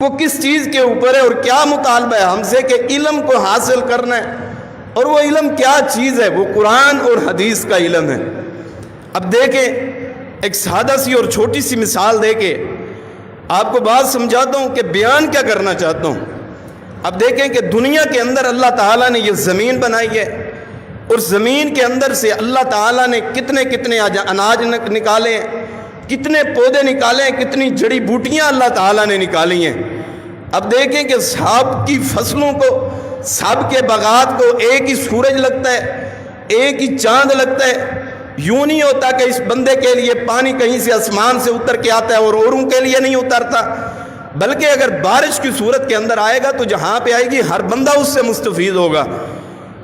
وہ کس چیز کے اوپر ہے اور کیا مطالبہ ہے ہم سے کہ علم کو حاصل کرنا ہے، اور وہ علم کیا چیز ہے؟ وہ قرآن اور حدیث کا علم ہے۔ اب دیکھیں، ایک سادہ سی اور چھوٹی سی مثال دے کے آپ کو بات سمجھاتا ہوں کہ بیان کیا کرنا چاہتا ہوں۔ اب دیکھیں کہ دنیا کے اندر اللہ تعالیٰ نے یہ زمین بنائی ہے، اور زمین کے اندر سے اللہ تعالیٰ نے کتنے کتنے اناج نکالے ہیں، کتنے پودے نکالے ہیں، کتنی جڑی بوٹیاں اللہ تعالیٰ نے نکالی ہیں۔ اب دیکھیں کہ سب کی فصلوں کو، سب کے باغات کو ایک ہی سورج لگتا ہے، ایک ہی چاند لگتا ہے۔ یوں نہیں ہوتا کہ اس بندے کے لیے پانی کہیں سے آسمان سے اتر کے آتا ہے اور اوروں کے لیے نہیں اترتا، بلکہ اگر بارش کی صورت کے اندر آئے گا تو جہاں پہ آئے گی ہر بندہ اس سے مستفید ہوگا۔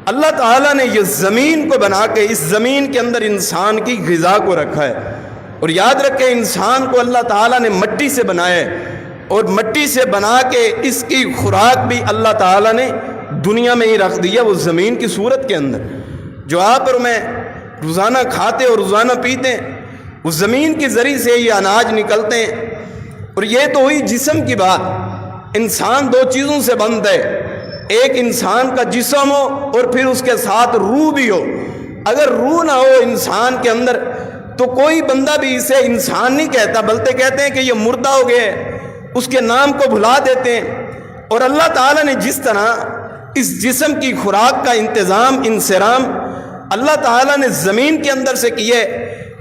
اللہ تعالیٰ نے یہ زمین کو بنا کے اس زمین کے اندر انسان کی غذا کو رکھا ہے، اور یاد رکھیں انسان کو اللہ تعالیٰ نے مٹی سے بنایا ہے، اور مٹی سے بنا کے اس کی خوراک بھی اللہ تعالیٰ نے دنیا میں ہی رکھ دیا، وہ زمین کی صورت کے اندر جو آپ اور میں روزانہ کھاتے اور روزانہ پیتے ہیں، اس زمین کے ذریعے سے یہ اناج نکلتے ہیں۔ اور یہ تو ہوئی جسم کی بات۔ انسان دو چیزوں سے بنتا ہے، ایک انسان کا جسم ہو اور پھر اس کے ساتھ روح بھی ہو۔ اگر روح نہ ہو انسان کے اندر تو کوئی بندہ بھی اسے انسان نہیں کہتا، بلکہ کہتے ہیں کہ یہ مردہ ہو گیا ہے، اس کے نام کو بھلا دیتے ہیں۔ اور اللہ تعالیٰ نے جس طرح اس جسم کی خوراک کا انتظام، انصرام اللہ تعالیٰ نے زمین کے اندر سے کیے،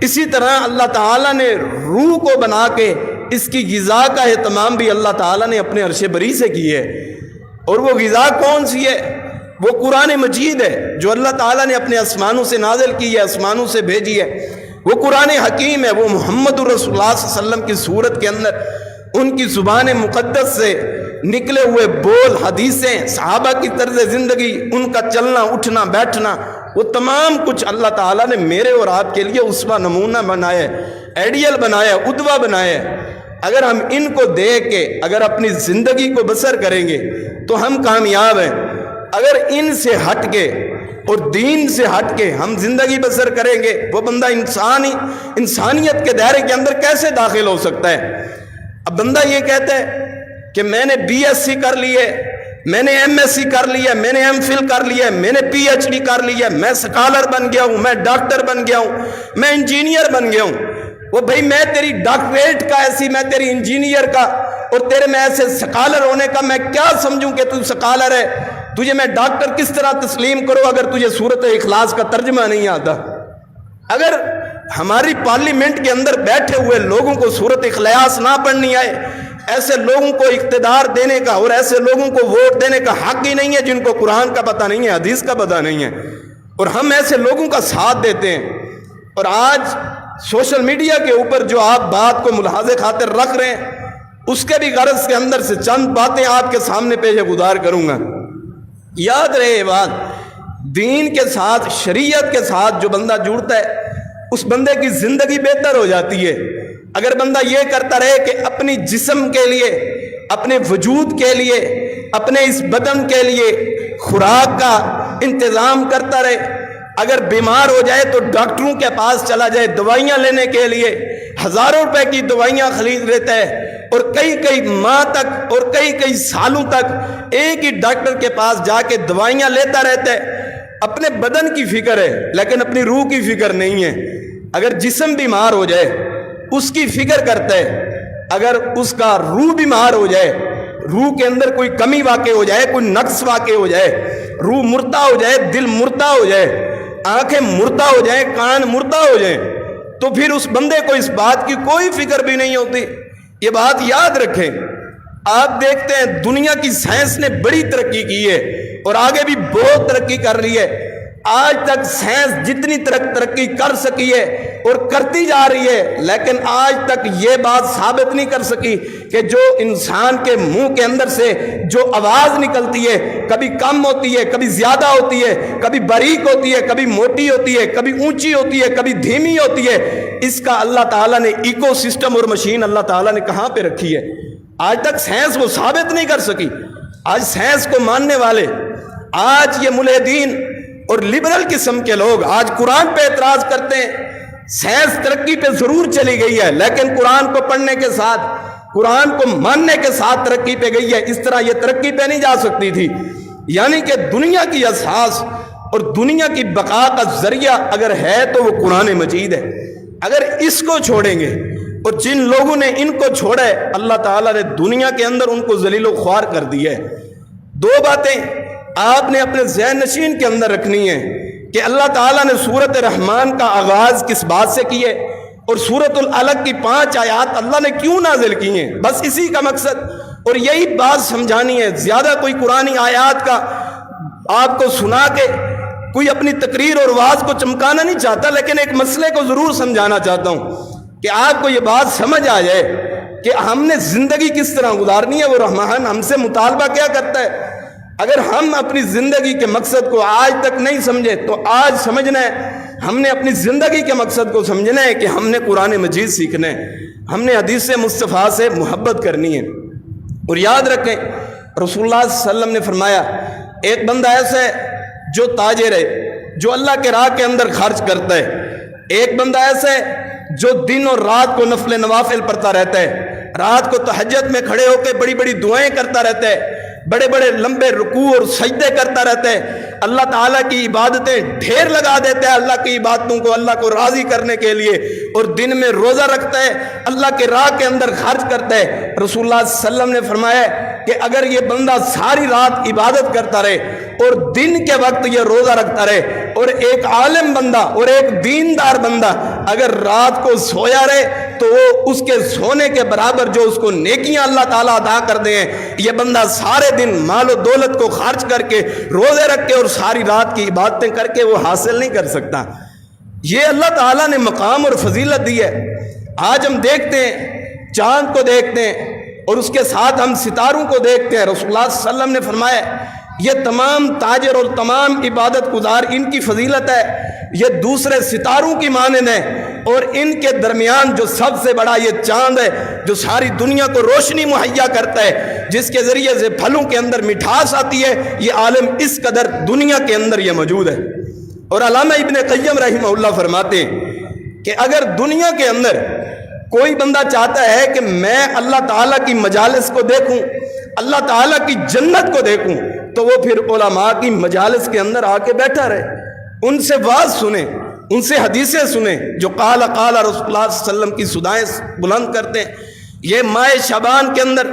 اسی طرح اللہ تعالیٰ نے روح کو بنا کے اس کی غذا کا اہتمام بھی اللہ تعالیٰ نے اپنے عرش بری سے کی ہے۔ اور وہ غذا کون سی ہے؟ وہ قرآن مجید ہے جو اللہ تعالیٰ نے اپنے آسمانوں سے نازل کی ہے، آسمانوں سے بھیجی ہے۔ وہ قرآن حکیم ہے، وہ محمد رسول اللہ صلی اللہ علیہ وسلم کی صورت کے اندر ان کی زبان مقدس سے نکلے ہوئے بول، حدیثیں، صحابہ کی طرز زندگی، ان کا چلنا اٹھنا بیٹھنا، وہ تمام کچھ اللہ تعالیٰ نے میرے اور آپ کے لیے اسوہ نمونہ بنایا ہے، آئیڈیل بنایا ہے، قدوہ بنایا ہے۔ اگر ہم ان کو دیکھ کے اگر اپنی زندگی کو بسر کریں گے تو ہم کامیاب ہیں۔ اگر ان سے ہٹ کے اور دین سے ہٹ کے ہم زندگی بسر کریں گے، وہ بندہ انسانیت کے دائرے کے اندر کیسے داخل ہو سکتا ہے؟ اب بندہ یہ کہتا ہے کہ میں نے بی ایس سی کر لی ہے، میں نے ایم ایس سی کر لیا، میں نے ایم فل کر لیا، میں نے پی ایچ ڈی کر لیا، میں سکالر بن گیا ہوں، میں ڈاکٹر بن گیا ہوں، میں انجینئر بن گیا ہوں۔ وہ بھائی میں تیری ڈاکٹریٹ کا ایسی، میں تیری انجینئر کا اور تیرے میں ایسے سکالر ہونے کا میں کیا سمجھوں کہ تو سکالر ہے؟ تجھے میں ڈاکٹر کس طرح تسلیم کروں اگر تجھے سورۃ اخلاص کا ترجمہ نہیں آتا؟ اگر ہماری پارلیمنٹ کے اندر بیٹھے ہوئے لوگوں کو سورۃ اخلاص نہ پڑھنی آئے، ایسے لوگوں کو اقتدار دینے کا اور ایسے لوگوں کو ووٹ دینے کا حق ہی نہیں ہے جن کو قرآن کا پتہ نہیں ہے، حدیث کا پتہ نہیں ہے، اور ہم ایسے لوگوں کا ساتھ دیتے ہیں۔ اور آج سوشل میڈیا کے اوپر جو آپ بات کو ملاحظے خاطر رکھ رہے ہیں، اس کے بھی غرض کے اندر سے چند باتیں آپ کے سامنے پیش گزار کروں گا۔ یاد رہے یہ بات، دین کے ساتھ، شریعت کے ساتھ جو بندہ جڑتا ہے اس بندے کی زندگی بہتر ہو جاتی ہے۔ اگر بندہ یہ کرتا رہے کہ اپنی جسم کے لیے، اپنے وجود کے لیے، اپنے اس بدن کے لیے خوراک کا انتظام کرتا رہے، اگر بیمار ہو جائے تو ڈاکٹروں کے پاس چلا جائے دوائیاں لینے کے لیے، ہزاروں روپے کی دوائیاں خرید لیتا ہے، اور کئی ماہ تک اور کئی سالوں تک ایک ہی ڈاکٹر کے پاس جا کے دوائیاں لیتا رہتا ہے۔ اپنے بدن کی فکر ہے لیکن اپنی روح کی فکر نہیں ہے۔ اگر جسم بیمار ہو جائے اس کی فکر کرتا ہے، اگر اس کا روح بیمار ہو جائے، روح کے اندر کوئی کمی واقع ہو جائے، کوئی نقص واقع ہو جائے، روح مردہ ہو جائے، دل مردہ ہو جائے، آنکھیں مردہ ہو جائیں، کان مردہ ہو جائیں، تو پھر اس بندے کو اس بات کی کوئی فکر بھی نہیں ہوتی۔ یہ بات یاد رکھیں۔ آپ دیکھتے ہیں دنیا کی سائنس نے بڑی ترقی کی ہے اور آگے بھی بہت ترقی کر رہی ہے۔ آج تک سائنس جتنی ترقی کر سکی ہے اور کرتی جا رہی ہے، لیکن آج تک یہ بات ثابت نہیں کر سکی کہ جو انسان کے منہ کے اندر سے جو آواز نکلتی ہے، کبھی کم ہوتی ہے، کبھی زیادہ ہوتی ہے، کبھی باریک ہوتی ہے، کبھی موٹی ہوتی ہے، کبھی اونچی ہوتی ہے، کبھی دھیمی ہوتی ہے، اس کا اللہ تعالیٰ نے ایکو سسٹم اور مشین اللہ تعالیٰ نے کہاں پہ رکھی ہے؟ آج تک سائنس وہ ثابت نہیں کر سکی۔ آج سائنس کو ماننے والے، آج یہ ملحدین اور لبرل قسم کے لوگ آج قرآن پہ اعتراض کرتے ہیں۔ سائنس ترقی پہ ضرور چلی گئی ہے لیکن قرآن کو پڑھنے کے ساتھ، قرآن کو ماننے کے ساتھ ترقی پہ گئی ہے، اس طرح یہ ترقی پہ نہیں جا سکتی تھی۔ یعنی کہ دنیا کی اساس اور دنیا کی بقا کا ذریعہ اگر ہے تو وہ قرآن مجید ہے۔ اگر اس کو چھوڑیں گے، اور جن لوگوں نے ان کو چھوڑا ہے، اللہ تعالیٰ نے دنیا کے اندر ان کو ذلیل و خوار کر دی ہے۔ دو باتیں آپ نے اپنے ذہن نشین کے اندر رکھنی ہے کہ اللہ تعالیٰ نے سورۃ رحمان کا آغاز کس بات سے کی ہے، اور سورۃ العلق کی 5 آیات اللہ نے کیوں نازل کی ہیں، بس اسی کا مقصد اور یہی بات سمجھانی ہے۔ زیادہ کوئی قرآنی آیات کا آپ کو سنا کے کوئی اپنی تقریر اور واز کو چمکانا نہیں چاہتا، لیکن ایک مسئلے کو ضرور سمجھانا چاہتا ہوں کہ آپ کو یہ بات سمجھ آ جائے کہ ہم نے زندگی کس طرح گزارنی ہے۔ وہ رحمان ہم سے مطالبہ کیا کرتا ہے؟ اگر ہم اپنی زندگی کے مقصد کو آج تک نہیں سمجھے تو آج سمجھنا ہے۔ ہم نے اپنی زندگی کے مقصد کو سمجھنا ہے کہ ہم نے قرآن مجید سیکھنا ہے، ہم نے حدیث مصطفیٰ سے محبت کرنی ہے۔ اور یاد رکھیں رسول اللہ صلی اللہ علیہ وسلم نے فرمایا ایک بندہ ایسا ہے جو تاجر ہے، جو اللہ کے راہ کے اندر خرچ کرتا ہے۔ ایک بندہ ایسا ہے جو دن اور رات کو نفل نوافل پڑھتا رہتا ہے، رات کو تہجد میں کھڑے ہو کے بڑی بڑی دعائیں کرتا رہتا ہے، بڑے بڑے لمبے رکوع اور سجدے کرتا رہتا ہے، اللہ تعالیٰ کی عبادتیں ڈھیر لگا دیتا ہے، اللہ کی عبادتوں کو اللہ کو راضی کرنے کے لیے، اور دن میں روزہ رکھتا ہے، اللہ کے راہ کے اندر خرچ کرتا ہے۔ رسول اللہ صلی اللہ علیہ وسلم نے فرمایا کہ اگر یہ بندہ ساری رات عبادت کرتا رہے اور دن کے وقت یہ روزہ رکھتا رہے، اور ایک عالم بندہ اور ایک دیندار بندہ اگر رات کو سویا رہے تو وہ اس کے سونے کے برابر جو اس کو نیکیاں اللہ تعالیٰ عطا کر دیں۔ یہ بندہ سارے دن مال و دولت کو خرچ کر کے روزے رکھ کے اور ساری رات کی عبادتیں کر کے وہ حاصل نہیں کر سکتا۔ یہ اللہ تعالیٰ نے مقام اور فضیلت دی ہے۔ آج ہم دیکھتے ہیں چاند کو دیکھتے ہیں اور اس کے ساتھ ہم ستاروں کو دیکھتے ہیں۔ رسول اللہ صلی اللہ علیہ وسلم نے فرمایا یہ تمام تاجر اور تمام عبادت گزار ان کی فضیلت ہے، یہ دوسرے ستاروں کی مانند ہیں، اور ان کے درمیان جو سب سے بڑا یہ چاند ہے جو ساری دنیا کو روشنی مہیا کرتا ہے، جس کے ذریعے سے پھلوں کے اندر مٹھاس آتی ہے، یہ عالم اس قدر دنیا کے اندر یہ موجود ہے۔ اور علامہ ابن قیم رحمہ اللہ فرماتے ہیں کہ اگر دنیا کے اندر کوئی بندہ چاہتا ہے کہ میں اللہ تعالیٰ کی مجالس کو دیکھوں، اللہ تعالیٰ کی جنت کو دیکھوں، تو وہ پھر علماء کی مجالس کے اندر آ کے بیٹھا رہے، ان سے واز سنیں، ان سے حدیثیں سنیں، جو قال رسول اللہ صلی اللہ علیہ وسلم کی صدائیں بلند کرتے ہیں۔ یہ ماہ شعبان کے اندر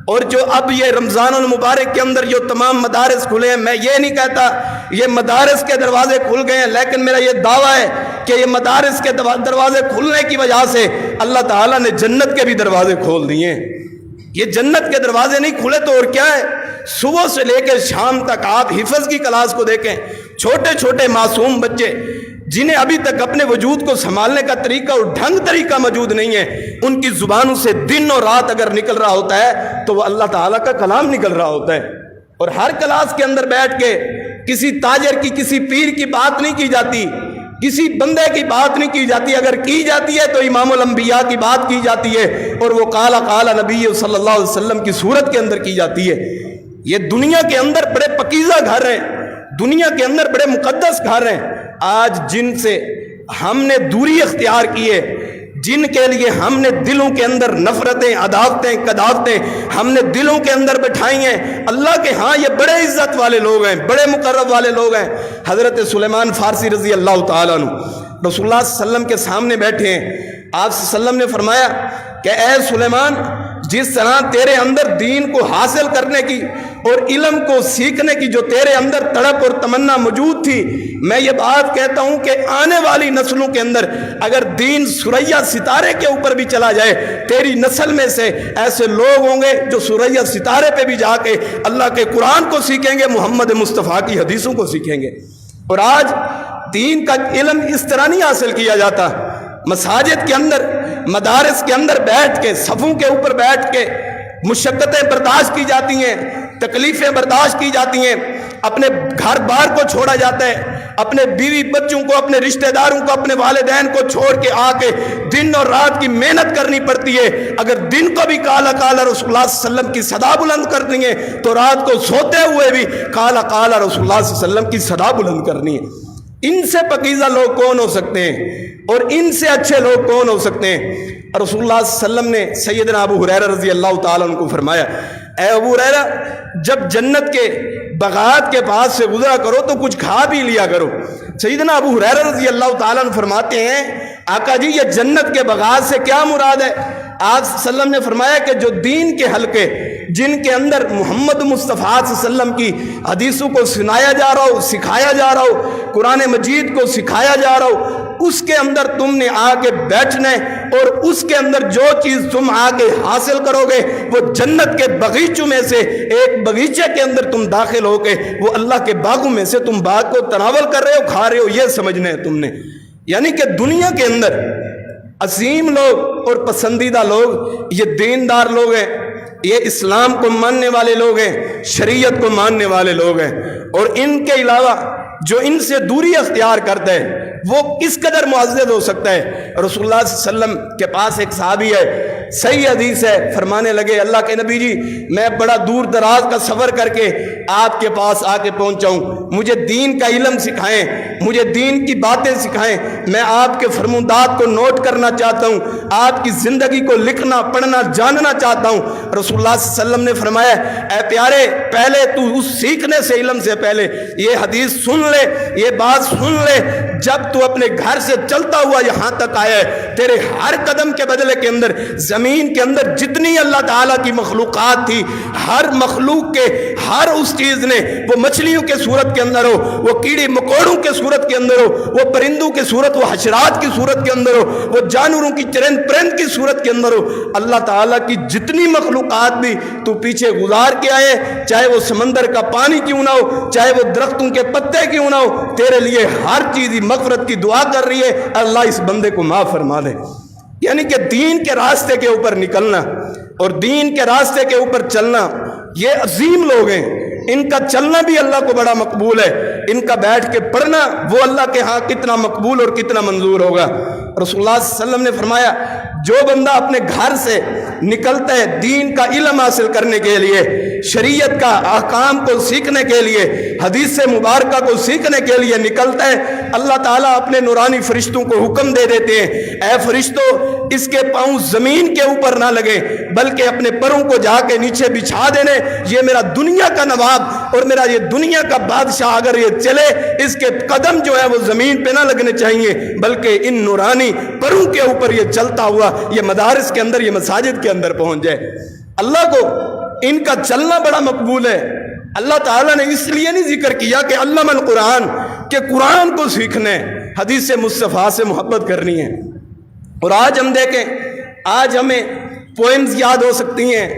اور جو اب یہ رمضان المبارک کے اندر جو تمام مدارس کھلے ہیں، میں یہ نہیں کہتا یہ مدارس کے دروازے کھل گئے ہیں، لیکن میرا یہ دعویٰ ہے کہ یہ مدارس کے دروازے کھلنے کی وجہ سے اللہ تعالیٰ نے جنت کے بھی دروازے کھول دیے ہیں۔ یہ جنت کے دروازے نہیں کھلے تو اور کیا ہے؟ صبح سے لے کے شام تک آپ حفظ کی کلاس کو دیکھیں، چھوٹے چھوٹے معصوم بچے جنہیں ابھی تک اپنے وجود کو سنبھالنے کا طریقہ اور ڈھنگ طریقہ موجود نہیں ہے، ان کی زبانوں سے دن اور رات اگر نکل رہا ہوتا ہے تو وہ اللہ تعالیٰ کا کلام نکل رہا ہوتا ہے۔ اور ہر کلاس کے اندر بیٹھ کے کسی تاجر کی کسی پیر کی بات نہیں کی جاتی، کسی بندے کی بات نہیں کی جاتی، اگر کی جاتی ہے تو امام الانبیاء کی بات کی جاتی ہے، اور وہ قال نبی صلی اللہ علیہ وسلم کی صورت کے اندر کی جاتی ہے۔ یہ دنیا کے اندر بڑے پکیزہ گھر ہیں، دنیا کے اندر بڑے مقدس گھر ہیں، آج جن سے ہم نے دوری اختیار کی ہے، جن کے لیے ہم نے دلوں کے اندر نفرتیں، عداوتیں، قداوتیں ہم نے دلوں کے اندر بٹھائی ہیں، اللہ کے ہاں یہ بڑے عزت والے لوگ ہیں، بڑے مقرب والے لوگ ہیں۔ حضرت سلیمان فارسی رضی اللہ تعالیٰ عنہ رسول اللہ صلی اللہ علیہ وسلم کے سامنے بیٹھے ہیں، آپ صلی اللہ علیہ وسلم نے فرمایا کہ اے سلیمان، جس طرح تیرے اندر دین کو حاصل کرنے کی اور علم کو سیکھنے کی جو تیرے اندر تڑپ اور تمنا موجود تھی، میں یہ بات کہتا ہوں کہ آنے والی نسلوں کے اندر اگر دین ثریا ستارے کے اوپر بھی چلا جائے، تیری نسل میں سے ایسے لوگ ہوں گے جو ثریا ستارے پہ بھی جا کے اللہ کے قرآن کو سیکھیں گے، محمد مصطفیٰ کی حدیثوں کو سیکھیں گے۔ اور آج دین کا علم اس طرح نہیں حاصل کیا جاتا، مساجد کے اندر، مدارس کے اندر بیٹھ کے، صفوں کے اوپر بیٹھ کے مشقتیں برداشت کی جاتی ہیں، تکلیفیں برداشت کی جاتی ہیں، اپنے گھر بار کو چھوڑا جاتا ہے، اپنے بیوی بچوں کو، اپنے رشتہ داروں کو، اپنے والدین کو چھوڑ کے آ کے دن اور رات کی محنت کرنی پڑتی ہے۔ اگر دن کو بھی قال رسول اللہ صلی اللہ علیہ وسلم کی صدا بلند کرنی ہے تو رات کو سوتے ہوئے بھی قال رسول اللہ صلی اللہ علیہ وسلم کی صدا بلند کرنی ہے۔ ان سے پاکیزہ لوگ کون ہو سکتے ہیں اور ان سے اچھے لوگ کون ہو سکتے ہیں؟ رسول اللہ صلی اللہ علیہ وسلم نے سیدنا ابو ہریرہ رضی اللہ تعالیٰ عنہ کو فرمایا، اے ابو ہریرہ، جب جنت کے باغات کے پاس سے گزرا کرو تو کچھ کھا بھی لیا کرو۔ سیدنا ابو ہریرہ رضی اللہ تعالیٰ عنہ فرماتے ہیں، آقا جی یہ جنت کے باغات سے کیا مراد ہے؟ آپ صلی اللہ علیہ وسلم نے فرمایا کہ جو دین کے حلقے جن کے اندر محمد مصطفیٰ صلی اللہ علیہ وسلم کی حدیثوں کو سنایا جا رہا ہو، سکھایا جا رہا ہو، قرآن مجید کو سکھایا جا رہا ہو، اس کے اندر تم نے آ کے بیٹھنا ہے اور اس کے اندر جو چیز تم آ کے حاصل کرو گے وہ جنت کے باغیچوں میں سے ایک باغیچے کے اندر تم داخل ہو کے وہ اللہ کے باغوں میں سے تم باغ کو تناول کر رہے ہو، کھا رہے ہو، یہ سمجھنا ہے تم نے۔ یعنی کہ دنیا کے اندر عظیم لوگ اور پسندیدہ لوگ یہ دیندار لوگ ہیں، یہ اسلام کو ماننے والے لوگ ہیں، شریعت کو ماننے والے لوگ ہیں، اور ان کے علاوہ جو ان سے دوری اختیار کرتا ہے وہ کس قدر معزز ہو سکتا ہے۔ رسول اللہ صلی اللہ علیہ وسلم کے پاس ایک صحابی ہے، صحیح حدیث ہے، فرمانے لگے، اللہ کے نبی جی میں بڑا دور دراز کا سفر کر کے آپ کے پاس آ کے پہنچا ہوں، مجھے دین کا علم سکھائیں، مجھے دین کی باتیں سکھائیں، میں آپ کے فرمودات کو نوٹ کرنا چاہتا ہوں، آپ کی زندگی کو لکھنا پڑھنا جاننا چاہتا ہوں۔ رسول اللہ صلی اللہ علیہ وسلم نے فرمایا، اے پیارے، پہلے تو اس سیکھنے سے علم سے پہلے یہ حدیث سن لے، یہ بات سن لے، جب تو اپنے گھر سے چلتا ہوا یہاں تک آیا ہے تیرے ہر قدم کے بدلے کے اندر زمین کے اندر جتنی اللہ تعالیٰ کی مخلوقات تھی، ہر مخلوق کے ہر اس چیز نے، وہ مچھلیوں کے صورت کے اندر ہو، وہ کیڑی مکوڑوں کے صورت کے اندر ہو، وہ پرندوں کے صورت، وہ حشرات کی صورت کے اندر ہو، وہ جانوروں کی چرند پرند کی صورت کے اندر ہو، اللہ تعالیٰ کی جتنی مخلوقات بھی تو پیچھے گزار کے آئے، چاہے وہ سمندر کا پانی کیوں نہ ہو، چاہے وہ درختوں کے پتے کیوں نہ ہو، تیرے لیے ہر چیز مغفرت کی دعا کر رہی ہے، اللہ اس بندے کو معاف فرما دے۔ یعنی کہ دین کے راستے کے اوپر نکلنا اور دین کے راستے کے اوپر چلنا، یہ عظیم لوگ ہیں، ان کا چلنا بھی اللہ کو بڑا مقبول ہے، ان کا بیٹھ کے پڑھنا وہ اللہ کے ہاں کتنا مقبول اور کتنا منظور ہوگا۔ رسول اللہ صلی اللہ علیہ وسلم نے فرمایا، جو بندہ اپنے گھر سے نکلتا ہے دین کا علم حاصل کرنے کے لیے، شریعت کا احکام کو سیکھنے کے لیے، حدیث مبارکہ کو سیکھنے کے لیے نکلتا ہے، اللہ تعالیٰ اپنے نورانی فرشتوں کو حکم دے دیتے ہیں، اے فرشتوں اس کے پاؤں زمین کے اوپر نہ لگے بلکہ اپنے پروں کو جا کے نیچے بچھا دینے، یہ میرا دنیا کا نواب اور میرا یہ دنیا کا بادشاہ اگر یہ چلے اس کے قدم جو ہے وہ زمین پہ نہ لگنے چاہیے بلکہ ان نورانی پروں کے اوپر یہ چلتا ہوا یہ مدارس کے اندر، یہ مساجد کے اندر پہنچ جائے۔ اللہ کو ان کا چلنا بڑا مقبول ہے۔ اللہ تعالیٰ نے اس لیے نہیں ذکر کیا کہ علم القرآن، کہ قرآن کو سیکھنے، حدیث مصطفیٰ سے محبت کرنی ہے۔ اور آج ہم دیکھیں، آج ہمیں پوئمز یاد ہو سکتی ہیں،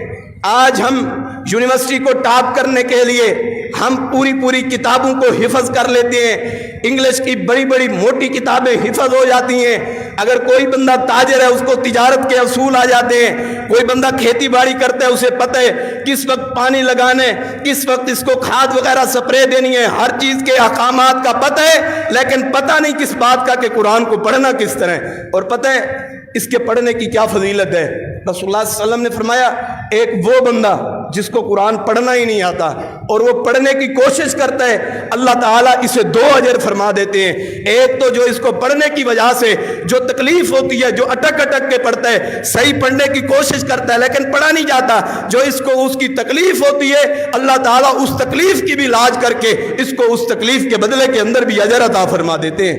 آج ہم یونیورسٹی کو ٹاپ کرنے کے لیے ہم پوری کتابوں کو حفظ کر لیتے ہیں، انگلش کی بڑی بڑی موٹی کتابیں حفظ ہو جاتی ہیں، اگر کوئی بندہ تاجر ہے اس کو تجارت کے اصول آ جاتے ہیں، کوئی بندہ کھیتی باڑی کرتا ہے اسے پتہ ہے کس وقت پانی لگانے، کس وقت اس کو کھاد وغیرہ سپرے دینی ہے، ہر چیز کے احکامات کا پتہ ہے، لیکن پتہ نہیں کس بات کا کہ قرآن کو پڑھنا کس طرح ہے۔ اور پتہ ہے اس کے پڑھنے کی کیا فضیلت ہے؟ رسول اللہ صلی اللہ علیہ وسلم نے فرمایا، ایک وہ بندہ جس کو قرآن پڑھنا ہی نہیں آتا اور وہ پڑھنے کی کوشش کرتا ہے، اللہ تعالیٰ اسے 2 اجر فرما دیتے ہیں۔ ایک تو جو اس کو پڑھنے کی وجہ سے جو تکلیف ہوتی ہے، جو اٹک کے پڑھتا ہے، صحیح پڑھنے کی کوشش کرتا ہے لیکن پڑھا نہیں جاتا، جو اس کو اس کی تکلیف ہوتی ہے، اللہ تعالیٰ اس تکلیف کی بھی علاج کر کے اس کو اس تکلیف کے بدلے کے اندر بھی اجر عطا فرما دیتے ہیں۔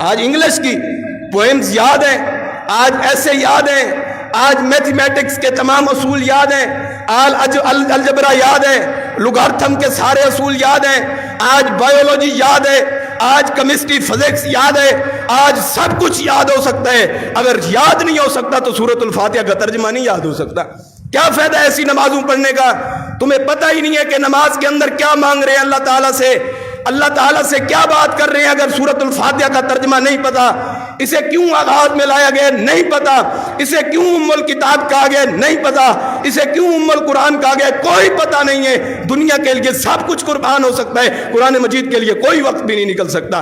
آج انگلش کی پوئمز یاد ہیں، آج ایسے یاد ہیں، آج میتھمیٹکس کے تمام اصول یاد ہیں، الجبرا یاد ہے، لوگارتھم کے سارے اصول یاد ہیں، آج بایولوجی یاد ہے، آج کیمسٹری فزکس یاد ہے، آج سب کچھ یاد ہو سکتا ہے۔ اگر یاد نہیں ہو سکتا تو سورۃ الفاتحہ کا ترجمہ نہیں یاد ہو سکتا۔ کیا فائدہ ایسی نمازوں پڑھنے کا؟ تمہیں پتہ ہی نہیں ہے کہ نماز کے اندر کیا مانگ رہے ہیں اللہ تعالیٰ سے، اللہ تعالیٰ سے کیا بات کر رہے ہیں۔ اگر سورۃ الفاتحہ کا ترجمہ نہیں پتا، اسے کیوں آغاز میں لایا گیا نہیں پتا، اسے کیوں ام الکتاب کہا گیا نہیں پتا، اسے کیوں ام القرآن کہا گیا کوئی پتہ نہیں ہے۔ دنیا کے لیے سب کچھ قربان ہو سکتا ہے، قرآن مجید کے لیے کوئی وقت بھی نہیں نکل سکتا۔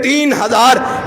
3000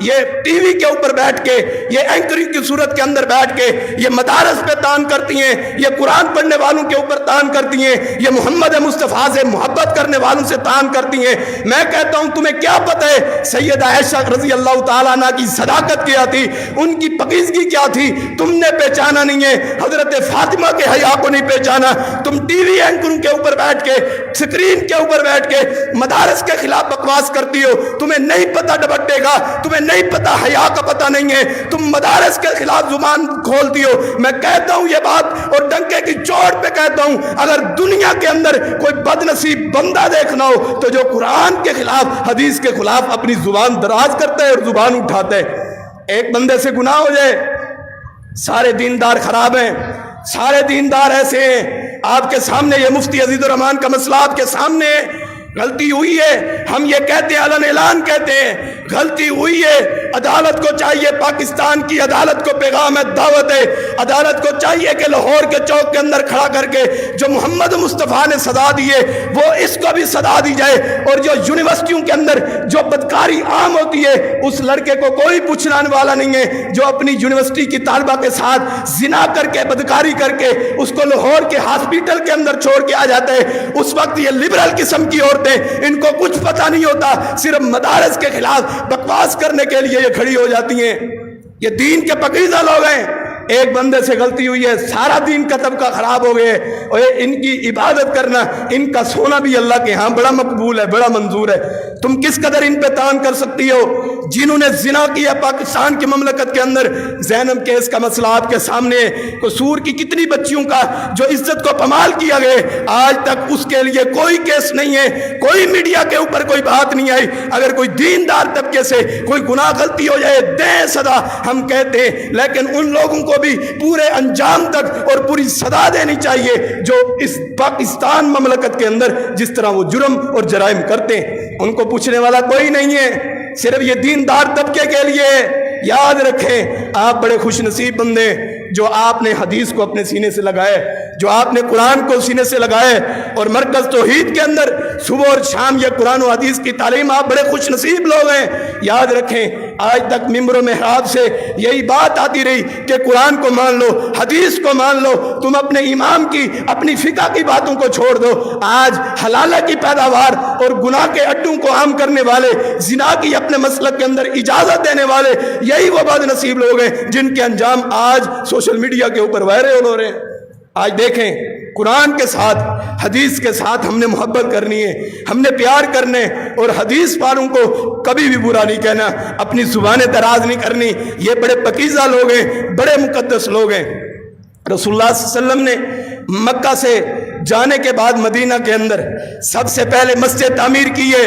یہ ٹی وی کے اوپر بیٹھ کے، یہ اینکرنگ کی صورت کے اندر بیٹھ کے یہ مدارس پہ تان کرتی ہیں، یہ قرآن پڑھنے والوں کے اوپر تان کرتی ہیں، یہ محمد مصطفیٰ سے محبت کرنے والوں سے تان کرتی ہیں۔ میں کہتا ہوں تمہیں کیا پتہ ہے سیدہ عائشہ رضی اللہ تعالیٰ عنہ کی صداقت کیا تھی، ان کی پاکیزگی کیا تھی، تم نے پہچانا نہیں ہے۔ حضرت فاطمہ کے حیا کو نہیں پہچانا، تم ٹی وی اینکروں کے اوپر بیٹھ کے، سکرین کے اوپر بیٹھ کے مدارس کے خلاف بکواس کرتی ہو، تمہیں نہیں پتہ دوپٹے کا، تمہیں نہیں پتہ حیا کا پتہ نہیں ہے، تم مدارس کے خلاف زبان کھولتی ہو۔ میں کہتا ہوں یہ بات اور ڈنکے کی چوٹ پہ کہتا ہوں، اگر دنیا کے اندر کوئی بد نصیب بندہ دیکھنا ہو تو جو قرآن کے خلاف، حدیث کے خلاف اپنی زبان دراز کرتا ہے اور زبان اٹھاتا ہے۔ ایک بندے سے گناہ ہو جائے، سارے دیندار خراب ہیں، سارے دیندار ایسے ہیں، آپ کے سامنے یہ مفتی عزیز الرحمان کا مسئلہ آپ کے سامنے ہے، غلطی ہوئی ہے، ہم یہ کہتے ہیں، علن اعلان کہتے ہیں غلطی ہوئی ہے، عدالت کو چاہیے، پاکستان کی عدالت کو پیغام ہے، دعوت ہے، عدالت کو چاہیے کہ لاہور کے چوک کے اندر کھڑا کر کے جو محمد مصطفیٰ نے سزا دی ہے وہ اس کو بھی سزا دی جائے، اور جو یونیورسٹیوں کے اندر جو بدکاری عام ہوتی ہے اس لڑکے کو کوئی پوچھنے والا نہیں ہے جو اپنی یونیورسٹی کی طالبہ کے ساتھ زنا کر کے، بدکاری کر کے اس کو لاہور کے ہاسپیٹل کے اندر چھوڑ کے آ جاتا ہے۔ اس وقت یہ لبرل قسم کی عورتیں، ان کو کچھ پتہ نہیں ہوتا، صرف مدارس کے خلاف بکواس کرنے کے لیے یہ کھڑی ہو جاتی ہیں۔ یہ دین کے پاکیزہ لوگ ہیں، ایک بندے سے غلطی ہوئی ہے، سارا دین کا طبقہ خراب ہو گئے، اور ان کی عبادت کرنا، ان کا سونا بھی اللہ کے ہاں بڑا مقبول ہے، بڑا منظور ہے۔ تم کس قدر ان پہ تان کر سکتی ہو؟ جنہوں نے زنا کیا پاکستان کی مملکت کے اندر، زینب کیس کا مسئلہ آپ کے سامنے ہے، قصور کی کتنی بچیوں کا جو عزت کو پامال کیا گئے، آج تک اس کے لیے کوئی کیس نہیں ہے، کوئی میڈیا کے اوپر کوئی بات نہیں آئی۔ اگر کوئی دیندار طبقے سے کوئی گناہ غلطی ہو جائے دیں سزا، ہم کہتے ہیں، لیکن ان لوگوں کو بھی پورے انجام تک اور پوری سزا دینی چاہیے جو اس پاکستان مملکت کے اندر جس طرح وہ جرم اور جرائم کرتے ہیں۔ ان کو پوچھنے والا کوئی نہیں ہے، صرف یہ دیندار طبقے کے لیے۔ یاد رکھیں آپ بڑے خوش نصیب بندے جو آپ نے حدیث کو اپنے سینے سے لگائے، جو آپ نے قرآن کو سینے سے لگائے، اور مرکز توحید کے اندر صبح اور شام یہ قرآن و حدیث کی تعلیم، آپ بڑے خوش نصیب لوگ ہیں۔ یاد رکھیں آج تک ممبر و محراب سے یہی بات آتی رہی کہ قرآن کو مان لو، حدیث کو مان لو، تم اپنے امام کی، اپنی فقہ کی باتوں کو چھوڑ دو۔ آج حلالہ کی پیداوار اور گناہ کے اڈوں کو عام کرنے والے، زنا کی اپنے مسلک کے اندر اجازت دینے والے، یہی وہ بد نصیب لوگ ہیں جن کے انجام آج سوشل میڈیا کے اوپر وائرل ہو رہے ہیں۔ آج دیکھیں قرآن کے ساتھ، حدیث کے ساتھ ہم نے محبت کرنی ہے، ہم نے پیار کرنے، اور حدیث والوں کو کبھی بھی برا نہیں کہنا، اپنی زبانیں دراز نہیں کرنی۔ یہ بڑے پاکیزہ لوگ ہیں، بڑے مقدس لوگ ہیں۔ رسول اللہ صلی اللہ علیہ وسلم نے مکہ سے جانے کے بعد مدینہ کے اندر سب سے پہلے مسجد تعمیر کیے،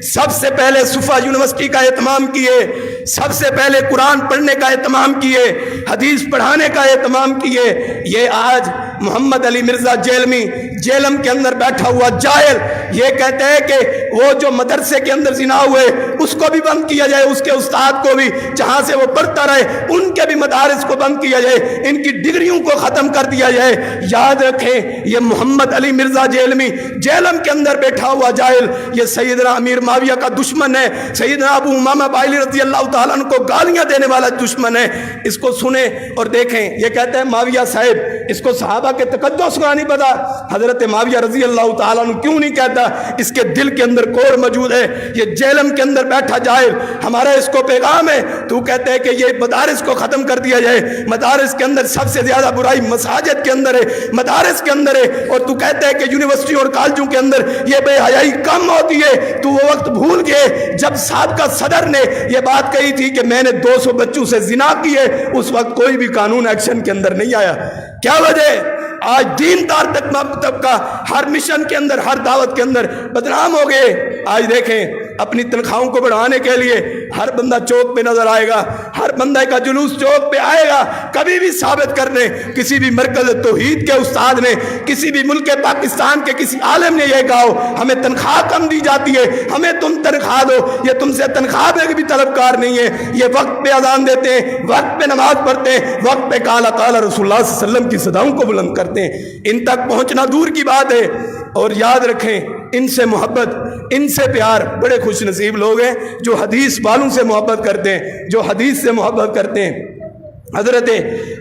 سب سے پہلے صفا یونیورسٹی کا اہتمام کیے، سب سے پہلے قرآن پڑھنے کا اہتمام کیے، حدیث پڑھانے کا اہتمام کیے۔ یہ آج محمد علی مرزا جیلمی، جیلم کے اندر بیٹھا ہوا جاہل، یہ کہتے ہیں کہ وہ جو مدرسے کے اندر زنا ہوئے اس کو بھی بند کیا جائے، اس کے استاد کو بھی، جہاں سے وہ پڑھتا رہے ان کے بھی مدارس کو بند کیا جائے، ان کی ڈگریوں کو ختم کر دیا جائے۔ یاد رکھیں یہ محمد علی مرزا جیلمی، جیلم کے اندر بیٹھا ہوا جاہل، یہ سیدنا امیر معاویہ کا دشمن ہے، سیدنا ابو امامہ باہلی رضی اللہ تعالیٰ عنہ کو گالیاں دینے والا دشمن ہے۔ اس کو سنیں اور دیکھیں، یہ کہتا ہے معاویہ صاحب، اس کو صحابہ کے تقدس کا نہیں پتا، حضرت معاویہ رضی اللہ تعالیٰ عنہ کیوں نہیں کہتا؟ اس کے دل کے اندر کوڑ موجود ہے۔ یہ جیلم کے اندر بیٹھا جاہل، ہمارا اس کو پیغام ہے، تو کہتے ہیں کہ یہ مدارس کو ختم کر دیا جائے۔ مدارس کے اندر سب سے زیادہ برائی مساجد کے اندر ہے، مدارس کے اندر ہے، اور تو کہتے ہیں کہ یونیورسٹی اور کالجوں کے اندر یہ بے حیائی کم ہوتی ہے۔ تو وہ وقت بھول گئے جب سابقہ صدر نے یہ بات کہی تھی کہ میں نے 200 بچوں سے زنا کیے، اس وقت کوئی بھی قانون ایکشن کے اندر نہیں آیا۔ کیا وجہ؟ آج دیندار طبقہ ہر مشن کے اندر، ہر دعوت کے اندر بدنام ہو گئے۔ آج دیکھیں اپنی تنخواہوں کو بڑھانے کے لیے ہر بندہ چوک پہ نظر آئے گا، ہر بندہ کا جلوس چوک پہ آئے گا، کبھی بھی ثابت کرنے کسی بھی مرکز توحید کے استاد نے، کسی بھی ملک پاکستان کے کسی عالم نے یہ کہا ہو ہمیں تنخواہ کم دی جاتی ہے، ہمیں تم تنخواہ دو، یہ تم سے تنخواہ میں بھی طلبکار نہیں ہے۔ یہ وقت پہ اذان دیتے ہیں، وقت پہ نماز پڑھتے ہیں، وقت پہ قال قال رسول اللہ صلی اللہ علیہ وسلم کی صداؤں کو بلند کرتے ہیں۔ ان تک پہنچنا دور کی بات ہے۔ اور یاد رکھیں ان سے محبت، ان سے پیار، بڑے خوش نصیب لوگ ہیں جو حدیث والوں سے محبت کرتے ہیں، جو حدیث سے محبت کرتے ہیں۔ حضرت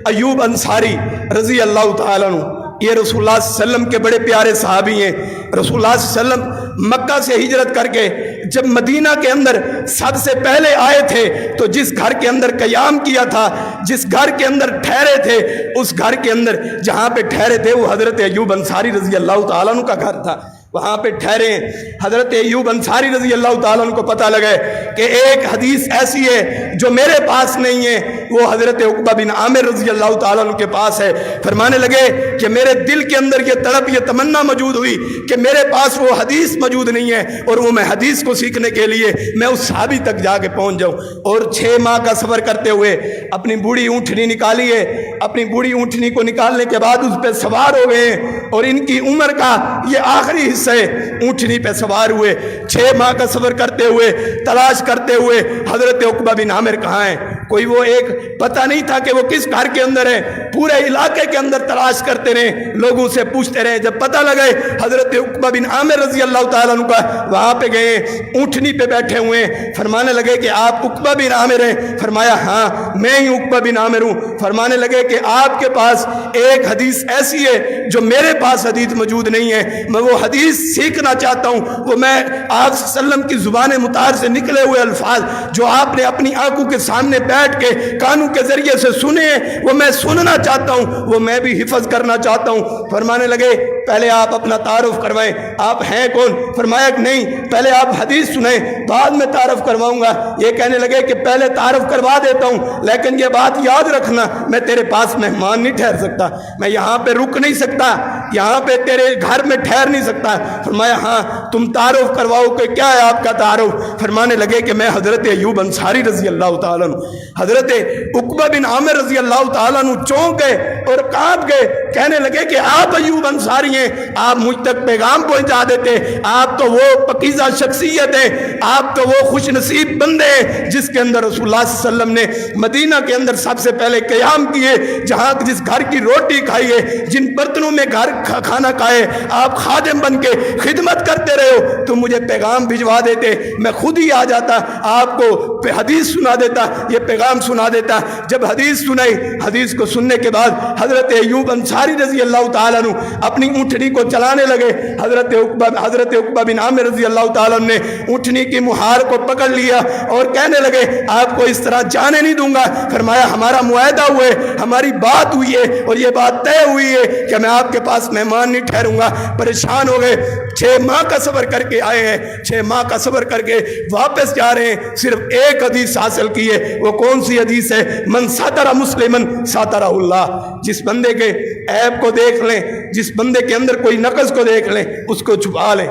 ایوب انصاری رضی اللہ تعالیٰ عنہ، یہ رسول اللہ صلی اللہ علیہ وسلم کے بڑے پیارے صحابی ہیں۔ رسول اللہ صلی اللہ علیہ وسلم مکہ سے ہجرت کر کے جب مدینہ کے اندر سب سے پہلے آئے تھے تو جس گھر کے اندر قیام کیا تھا، جس گھر کے اندر ٹھہرے تھے، اس گھر کے اندر جہاں پہ ٹھہرے تھے وہ حضرت ایوب انصاری رضی اللہ تعالیٰ عنہ کا گھر تھا، وہاں پہ ٹھہرے ہیں۔ حضرت ایوب انصاری رضی اللہ تعالیٰ عنہ کو پتہ لگا کہ ایک حدیث ایسی ہے جو میرے پاس نہیں ہے، وہ حضرت عقبہ بن عامر رضی اللہ تعالیٰ عنہ کے پاس ہے۔ فرمانے لگے کہ میرے دل کے اندر یہ تڑپ، یہ تمنا موجود ہوئی کہ میرے پاس وہ حدیث موجود نہیں ہے، اور وہ میں حدیث کو سیکھنے کے لیے میں اس صحابی تک جا کے پہنچ جاؤں۔ اور 6 ماہ کا سفر کرتے ہوئے اپنی بوڑھی اونٹنی نکالی ہے، اپنی بوڑھی اونٹنی کو نکالنے کے بعد اس پہ سوار ہو گئے ہیں، اور ان کی عمر کا یہ آخری حصہ ہے، اونٹنی پہ سوار ہوئے 6 ماہ کا سفر کرتے ہوئے، تلاش کرتے ہوئے حضرت عقبہ بن عامر کہاں ہیں؟ کوئی وہ ایک پتہ نہیں تھا کہ وہ کس گھر کے اندر ہے، پورے علاقے کے اندر تلاش کرتے رہے، لوگوں سے پوچھتے رہے، جب پتہ لگے حضرت عقبہ بن عامر رضی اللہ تعالیٰ عنہ کا، وہاں پہ گئے، اونٹنی پہ بیٹھے ہوئے ہیں۔ فرمانے لگے کہ آپ عقبہ بن عامر ہیں؟ فرمایا ہاں میں ہی عقبہ بن عامر ہوں۔ فرمانے لگے کہ آپ کے پاس ایک حدیث ایسی ہے جو میرے پاس حدیث موجود نہیں ہے، میں وہ حدیث سیکھنا چاہتا ہوں، وہ میں آپ صلی اللہ علیہ وسلم کی زبان مطہر سے نکلے ہوئے الفاظ جو آپ نے اپنی آنکھوں کے سامنے بیٹھ کے کانوں کے ذریعے سے سنے ہیں، وہ میں سننا چاہتا ہوں، وہ میں بھی حفظ کرنا چاہتا ہوں۔ فرمانے لگے پہلے آپ اپنا تعارف کروائیں، آپ ہیں کون؟ فرمایا کہ نہیں، پہلے آپ حدیث سنیں بعد میں تعارف کرواؤں گا۔ یہ کہنے لگے کہ پہلے تعارف کروا دیتا ہوں، لیکن یہ بات یاد رکھنا میں تیرے پاس مہمان نہیں ٹھہر سکتا، میں یہاں پہ رک نہیں سکتا، یہاں پہ تیرے گھر میں ٹھہر نہیں سکتا۔ فرمایا ہاں تم تعارف کرواؤ کہ کیا ہے آپ کا تعارف؟ فرمانے لگے کہ میں حضرت ایوب انصاری رضی اللہ تعالیٰ عنہ۔ حضرت عقبہ بن عامر رضی اللہ تعالیٰ عنہ چونک گئے اور کانپ گئے، کہنے لگے کہ آپ ایوب انصاری ہیں، آپ مجھ تک پیغام پہنچا دیتے، آپ تو وہ پاکیزہ شخصیت ہیں، آپ تو وہ خوش نصیب بندے ہیں جس کے اندر رسول اللہ صلی اللہ علیہ وسلم نے مدینہ کے اندر سب سے پہلے قیام کیے، جہاں جس گھر کی روٹی کھائی ہے، جن برتنوں میں گھر کھانا کھائے، آپ خادم بن کے خدمت کرتے رہے ہو، تم مجھے پیغام بھجوا دیتے، میں خود ہی آ جاتا، آپ کو حدیث سنا دیتا، یہ پیغام سنا دیتا۔ جب حدیث سنائی، حدیث کو سننے کے بعد حضرت ایوب انصاری رضی اللہ تعالیٰ عنہ اپنی اونٹنی کو چلانے لگے۔ حضرت عقبہ بن عامر رضی اللہ تعالیٰ عنہ نے اونٹنی کی مہار کو پکڑ لیا اور کہنے لگے آپ کو اس طرح جانے نہیں دوں گا۔ فرمایا ہمارا معاہدہ ہوا ہے، ہماری بات ہوئی ہے، اور یہ بات طے ہوئی ہے کہ میں آپ کے پاس مہمان نہیں ٹھہروں گا۔ پریشان ہو گئے، 6 ماہ کا سفر کر کے آئے ہیں، 6 ماہ کا سفر کر کے واپس جا رہے ہیں، صرف ایک حدیث حاصل کی ہے۔ وہ کون سی حدیث ہے؟ من ساتر مسلمن ساترہ اللہ۔ جس بندے کے عیب کو دیکھ لیں، جس بندے کے اندر کوئی نقص کو دیکھ لیں، اس کو چھپا لیں۔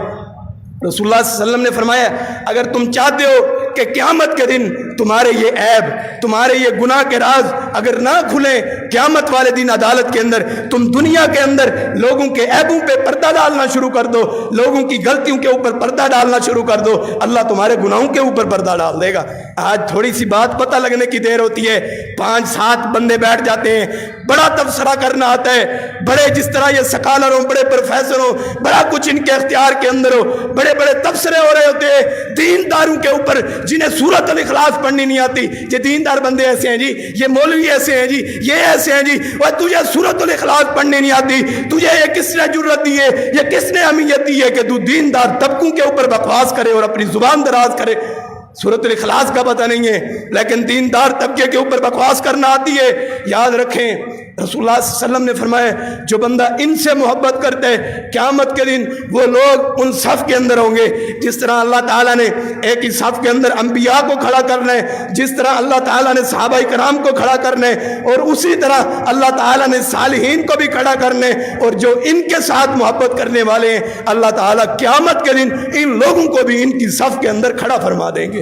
رسول اللہ صلی اللہ علیہ وسلم نے فرمایا اگر تم چاہتے ہو کہ قیامت کے دن تمہارے یہ عیب، تمہارے یہ گناہ کے راز اگر نہ کھلیں، قیامت والے دن عدالت کے اندر تم دنیا کے اندر لوگوں کے عیبوں پہ پردہ ڈالنا شروع کر دو، لوگوں کی غلطیوں کے اوپر پردہ ڈالنا شروع کر دو، اللہ تمہارے گناہوں کے اوپر پردہ ڈال دے گا۔ آج تھوڑی سی بات پتہ لگنے کی دیر ہوتی ہے، 5-7 بندے بیٹھ جاتے ہیں، بڑا تبصرہ کرنا آتا ہے، بڑے جس طرح یہ سکالر ہوں، بڑے پروفیسر ہوں، بڑا کچھ ان کے اختیار کے اندر ہو، بڑے بڑے تبصرے ہو رہے ہوتے ہیں دینداروں کے اوپر جنہیں سورۃ الاخلاص پڑھنی نہیں آتی۔ یہ دیندار بندے ایسے ہیں جی، یہ مولوی ایسے ہیں جی، یہ ایسے ہیں جی، اور تجھے سورۃ الاخلاص پڑھنی نہیں آتی، تجھے یہ کس نے جرت دی ہے، یہ کس نے اہمیت دی ہے کہ تو دیندار طبقوں کے اوپر بکواس کرے اور اپنی زبان دراز کرے؟ سورۃ الاخلاص کا پتہ نہیں ہے، لیکن دیندار طبقے کے اوپر بکواس کرنا آتی ہے۔ یاد رکھیں رسول اللہ صلی اللہ علیہ وسلم نے فرمایا جو بندہ ان سے محبت کرتا ہے قیامت کے دن وہ لوگ ان صف کے اندر ہوں گے جس طرح اللہ تعالیٰ نے ایک ہی صف کے اندر انبیاء کو کھڑا کرنا ہے، جس طرح اللہ تعالیٰ نے صحابہ کرام کو کھڑا کرنا ہے، اور اسی طرح اللہ تعالیٰ نے صالحین کو بھی کھڑا کرنا ہے، اور جو ان کے ساتھ محبت کرنے والے ہیں اللہ تعالیٰ قیامت کے دن ان لوگوں کو بھی ان کی صف کے اندر کھڑا فرما دیں گے۔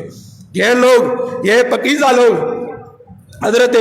یہ لوگ، یہ پاکیزہ لوگ، حضرت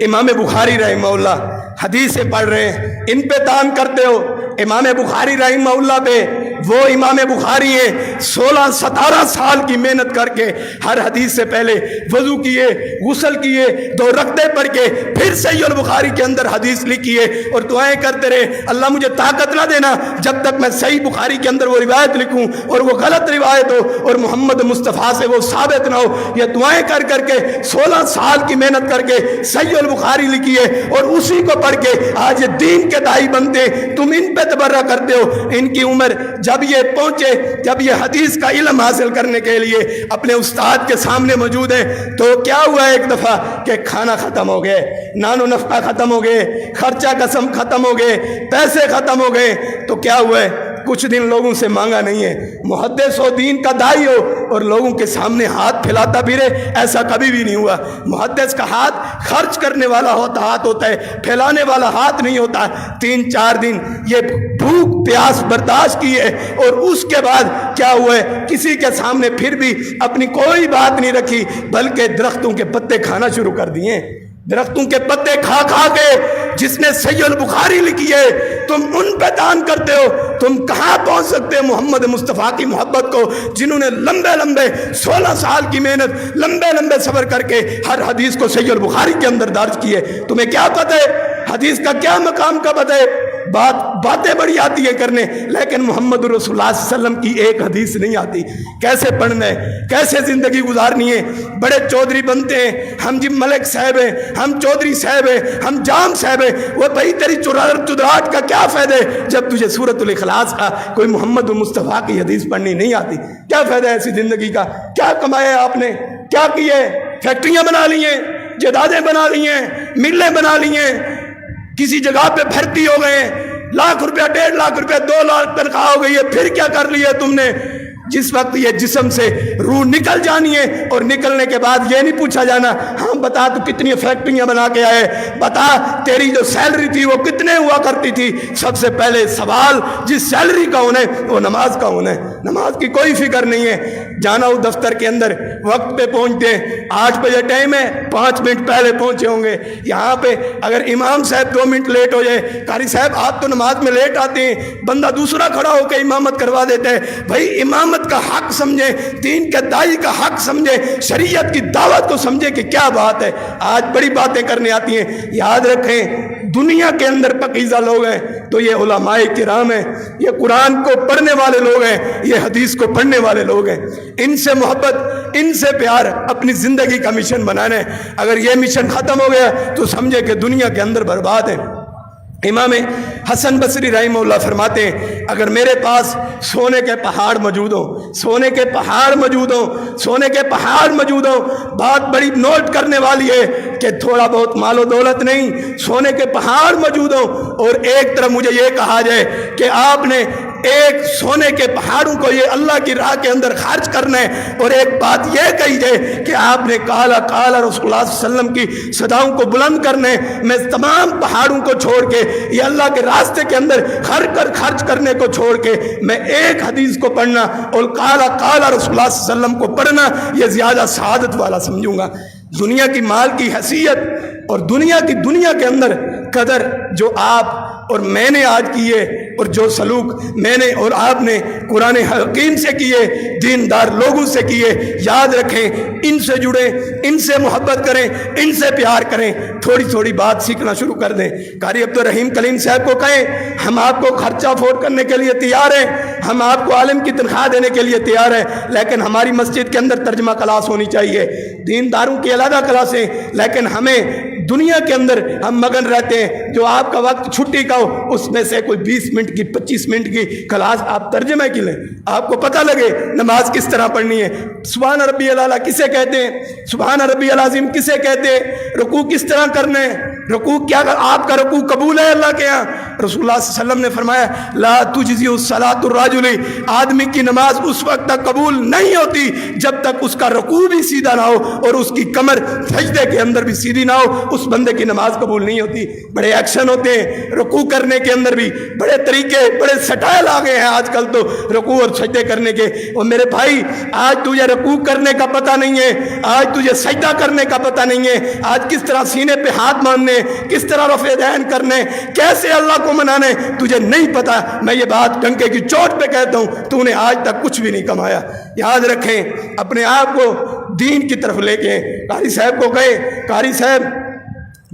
امام بخاری رحمہ اللہ حدیثیں پڑھ رہے ہیں، ان پہ تان کرتے ہو۔ امام بخاری رحمہ اللہ پہ وہ امام بخاری ہیں 16-17 سال کی محنت کر کے ہر حدیث سے پہلے وضو کیے، غسل کیے، 2 رکعتیں پڑھ کے پھر صحیح البخاری کے اندر حدیث لکھی ہے اور دعائیں کرتے رہے اللہ مجھے طاقت نہ دینا جب تک میں صحیح بخاری کے اندر وہ روایت لکھوں اور وہ غلط روایت ہو اور محمد مصطفیٰ سے وہ ثابت نہ ہو۔ یہ دعائیں کر کر کے 16 سال کی محنت کر کے صحیح البخاری لکھی ہے اور اسی کو پڑھ کے آج یہ دین کے داعی بنتے ہیں۔ تم ان پہ تبرہ کرتے ہو۔ ان کی عمر جب یہ پہنچے، جب یہ حدیث کا علم حاصل کرنے کے لیے اپنے استاد کے سامنے موجود ہیں تو کیا ہوا ایک دفعہ کہ کھانا ختم ہو گئے، نان و نفقہ ختم ہو گئے، خرچہ قسم ختم ہو گئے، پیسے ختم ہو گئے تو کیا ہوا ہے؟ کچھ دن لوگوں سے مانگا نہیں ہے۔ محدث و دین کا داعی ہو اور لوگوں کے سامنے ہاتھ پھیلاتا پھرے، ایسا کبھی بھی نہیں ہوا۔ محدث کا ہاتھ خرچ کرنے والا ہاتھ ہوتا ہے، پھیلانے والا ہاتھ نہیں ہوتا۔ 3-4 دن یہ بھوک پیاس برداشت کی ہے اور اس کے بعد کیا ہوا ہے؟ کسی کے سامنے پھر بھی اپنی کوئی بات نہیں رکھی بلکہ درختوں کے پتے کھانا شروع کر دیے۔ درختوں کے پتے کھا کھا کے جس نے صحیح البخاری لکھی ہے تم ان پہ دان کرتے ہو۔ تم کہاں پہنچ سکتے ہو محمد مصطفیٰ کی محبت کو، جنہوں نے لمبے 16 سال کی محنت، لمبے صبر کر کے ہر حدیث کو صحیح البخاری کے اندر درج کی ہے۔ تمہیں کیا پتہ ہے حدیث کا کیا مقام کا پتہ ہے؟ باتیں بڑی آتی ہیں کرنے لیکن محمد رسول اللہ صلی اللہ علیہ وسلم کی ایک حدیث نہیں آتی۔ کیسے پڑھنا ہے، کیسے زندگی گزارنی ہے۔ بڑے چودھری بنتے ہیں، ہم جی ملک صاحب ہیں، ہم چودھری صاحب ہیں، ہم جام صاحب ہیں۔ وہ بھائی تیری چدراہٹ کا کیا فائدہ ہے جب تجھے سورۃ الاخلاص کا کوئی محمد مصطفیٰ کی حدیث پڑھنی نہیں آتی؟ کیا فائدہ ہے ایسی زندگی کا؟ کیا کمایا آپ نے؟ کیا کیے؟ فیکٹریاں بنا لی ہیں، جائیدادیں بنا لی ہیں، ملیں بنا لی ہیں، کسی جگہ پہ بھرتی ہو گئے، لاکھ روپیہ 1.5 لاکھ روپیہ 2 لاکھ تنخواہ ہو گئی ہے، پھر کیا کر لیا تم نے؟ جس وقت یہ جسم سے روح نکل جانی ہے اور نکلنے کے بعد یہ نہیں پوچھا جانا ہاں بتا تو کتنی فیکٹریاں بنا کے آئے، بتا تیری جو سیلری تھی وہ کتنے ہوا کرتی تھی۔ سب سے پہلے سوال جس سیلری کا ہونا ہے وہ نماز کا ہونا ہے۔ نماز کی کوئی فکر نہیں ہے، جانا ہو دفتر کے اندر وقت پہ پہنچتے ہیں، 8 بجے ٹائم ہے 5 منٹ پہلے پہنچے ہوں گے۔ یہاں پہ اگر امام صاحب 2 منٹ لیٹ ہو جائے، قاری صاحب آپ تو نماز میں لیٹ آتے ہیں، بندہ دوسرا کھڑا ہو کے امامت کروا دیتا ہے۔ بھائی امامت کا حق سمجھے، دین کے داعی کا حق سمجھے، شریعت کی دعوت کو سمجھے کہ کیا بات ہے۔ آج بڑی باتیں کرنے آتی ہیں۔ یاد رکھیں دنیا کے اندر پاکیزہ لوگ ہیں تو یہ علماء کرام ہیں، یہ قرآن کو پڑھنے والے لوگ ہیں، یہ حدیث کو پڑھنے والے لوگ ہیں۔ ان سے محبت، ان سے پیار اپنی زندگی کا مشن بنانا ہے۔ اگر یہ مشن ختم ہو گیا تو سمجھے کہ دنیا کے اندر برباد ہے۔ امام حسن بصری رحمہ اللہ فرماتے ہیں اگر میرے پاس سونے کے پہاڑ موجود ہوں، سونے کے پہاڑ موجود ہوں، سونے کے پہاڑ موجود ہوں، بات بڑی نوٹ کرنے والی ہے کہ تھوڑا بہت مال و دولت نہیں، سونے کے پہاڑ موجود ہوں اور ایک طرف مجھے یہ کہا جائے کہ آپ نے ایک سونے کے پہاڑوں کو یہ اللہ کی راہ کے اندر خرچ کرنا ہے اور ایک بات یہ کہی جائے کہ آپ نے کالا رسول اللہ صلی اللہ علیہ وسلم کی صداؤں کو بلند کرنا ہے، میں تمام پہاڑوں کو چھوڑ کے یہ اللہ کے راستے کے اندر خرچ کرنے کو چھوڑ کے میں ایک حدیث کو پڑھنا اور کالا رسول اللہ صلی اللہ علیہ وسلم کو پڑھنا یہ زیادہ سعادت والا سمجھوں گا۔ دنیا کی مال کی حیثیت اور دنیا کے اندر قدر جو آپ اور میں نے آج کیے اور جو سلوک میں نے اور آپ نے قرآن حکیم سے کیے، دیندار لوگوں سے کیے، یاد رکھیں ان سے جڑیں، ان سے محبت کریں، ان سے پیار کریں، تھوڑی تھوڑی بات سیکھنا شروع کر دیں۔ قاری عبدالرحیم کلیم صاحب کو کہیں ہم آپ کو خرچہ افورڈ کرنے کے لیے تیار ہیں، ہم آپ کو عالم کی تنخواہ دینے کے لیے تیار ہیں، لیکن ہماری مسجد کے اندر ترجمہ کلاس ہونی چاہیے، دینداروں کی علیحدہ کلاسیں، لیکن ہمیں دنیا کے اندر ہم مگن رہتے ہیں، جو آپ کا وقت چھٹی کا ہو اس میں سے کوئی 20 منٹ کی 25 منٹ کی کلاس آپ ترجمہ کی لیں، آپ کو پتہ لگے نماز کس طرح پڑھنی ہے، سبحان ربی الاعلیٰ کسے کہتے ہیں، سبحان ربی العظیم کسے کہتے ہیں، رکوع کس طرح کرنا ہے، رکوع کیا آپ کا رکوع قبول ہے اللہ کے ہاں؟ رسول اللہ صلی اللہ علیہ وسلم نے فرمایا لا تجزی الصلاۃ الرجل، آدمی کی نماز اس وقت تک قبول نہیں ہوتی جب تک اس کا رکوع بھی سیدھا نہ ہو اور اس کی کمر سجدے کے اندر بھی سیدھی نہ ہو، اس بندے کی نماز قبول نہیں ہوتی۔ بڑے ایکشن ہوتے ہیں رکوع کرنے کے اندر بھی، بڑے طریقے، بڑے سٹائل آ گئے ہیں آج کل تو رکوع اور سجدے کرنے کے۔ اور میرے بھائی آج تجھے رکوع کرنے کا پتہ نہیں ہے، آج تجھے سجدہ کرنے کا پتہ نہیں ہے، آج کس طرح سینے پہ ہاتھ ماننے مانگنے, کس طرح رفع دین کرنے, کیسے اللہ کو منانے, تجھے نہیں پتا. میں یہ بات ڈنکے کی چوٹ پہ کہتا ہوں, تو نے آج تک کچھ بھی نہیں کمایا. یاد رکھیں, اپنے آپ کو دین کی طرف لے کے قاری صاحب کو کہے, قاری صاحب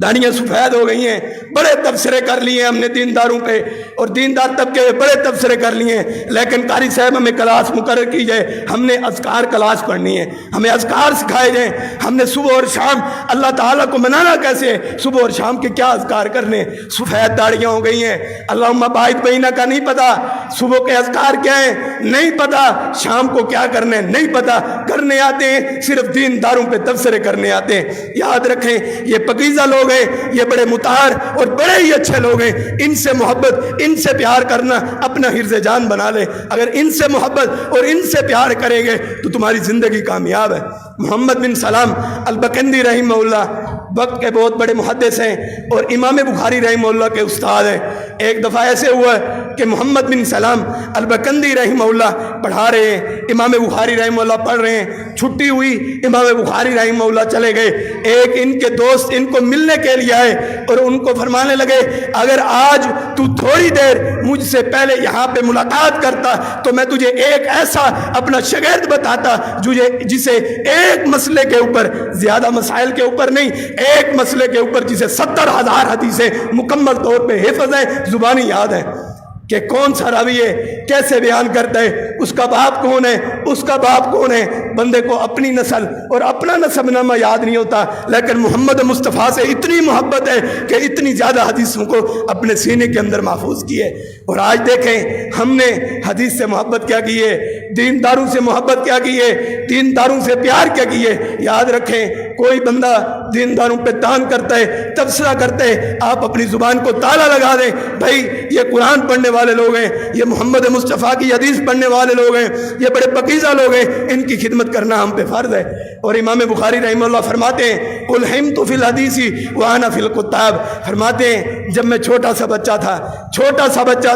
داڑیاں سفید ہو گئی ہیں, بڑے تبصرے کر لیے ہم نے دینداروں پہ, اور دیندار طبقے پہ بڑے تبصرے کر لیے ہیں, لیکن قاری صاحب ہمیں کلاس مقرر کی جائے, ہم نے اذکار کلاس پڑھنی ہے, ہمیں اذکار سکھائے جائیں. ہم نے صبح اور شام اللہ تعالیٰ کو منانا کیسے ہے, صبح اور شام کے کیا اذکار کرنے. سفید داڑیاں ہو گئی ہیں, اللہم باعث بینہ کا نہیں پتا, صبح کے اذکار کیا ہیں نہیں پتا, شام کو کیا کرنا ہے نہیں پتا, کرنے آتے ہیں صرف دینداروں پہ تبصرے کرنے آتے ہیں. یاد رکھیں, یہ پاکیزہ لوگ ہیں, یہ بڑے مطہر اور بڑے ہی اچھے لوگ ہیں. ان سے محبت, ان سے پیار کرنا اپنا حرز جان بنا لے. اگر ان سے محبت اور ان سے پیار کریں گے تو تمہاری زندگی کامیاب ہے. محمد بن سلام البکندی رحمہ اللہ وقت کے بہت بڑے محدث ہیں اور امام بخاری رحمہ اللہ کے استاد ہیں. ایک دفعہ ایسے ہوا کہ محمد بن سلام البکندی رحمہ اللہ پڑھا رہے ہیں, امام بخاری رحمہ اللہ پڑھ رہے ہیں. چھٹی ہوئی, امام بخاری رحمہ اللہ چلے گئے. ایک ان کے دوست ان کو ملنے کے لیے آئے اور ان کو فرمانے لگے, اگر آج تو تھوڑی دیر مجھ سے پہلے یہاں پہ ملاقات کرتا تو میں تجھے ایک ایسا اپنا شاگرد بتاتا جسے ایک مسئلے کے اوپر, زیادہ مسائل کے اوپر نہیں, ایک مسئلے کے اوپر جسے 70,000 حدیثیں مکمل طور پہ حفظ ہیں, زبانی یاد ہے کہ کون سا راوی ہے, کیسے بیان کرتا ہے, اس کا باپ کون ہے, اس کا باپ کون ہے. بندے کو اپنی نسل اور اپنا نسب نامہ یاد نہیں ہوتا, لیکن محمد مصطفیٰ سے اتنی محبت ہے کہ اتنی زیادہ حدیثوں کو اپنے سینے کے اندر محفوظ کی ہے. اور آج دیکھیں ہم نے حدیث سے محبت کیا کی ہے, دینداروں سے محبت کیا کی ہے, دینداروں سے پیار کیا کی ہے. یاد رکھیں, کوئی بندہ دینداروں پہ تان کرتا ہے, تبصرہ کرتا ہے, آپ اپنی زبان کو تالا لگا دیں. بھائی یہ قرآن پڑھنے والے لوگ ہیں, یہ محمد مصطفیٰ کی حدیث پڑھنے والے لوگ ہیں, یہ بڑے پاکیزہ لوگ ہیں, ان کی خدمت کرنا ہم پہ فرض ہے. اور امام بخاری رحمہ اللہ فرماتے ہیں, الحمت فی الحدیث وانا فی الکتاب, فرماتے ہیں جب میں چھوٹا سا بچہ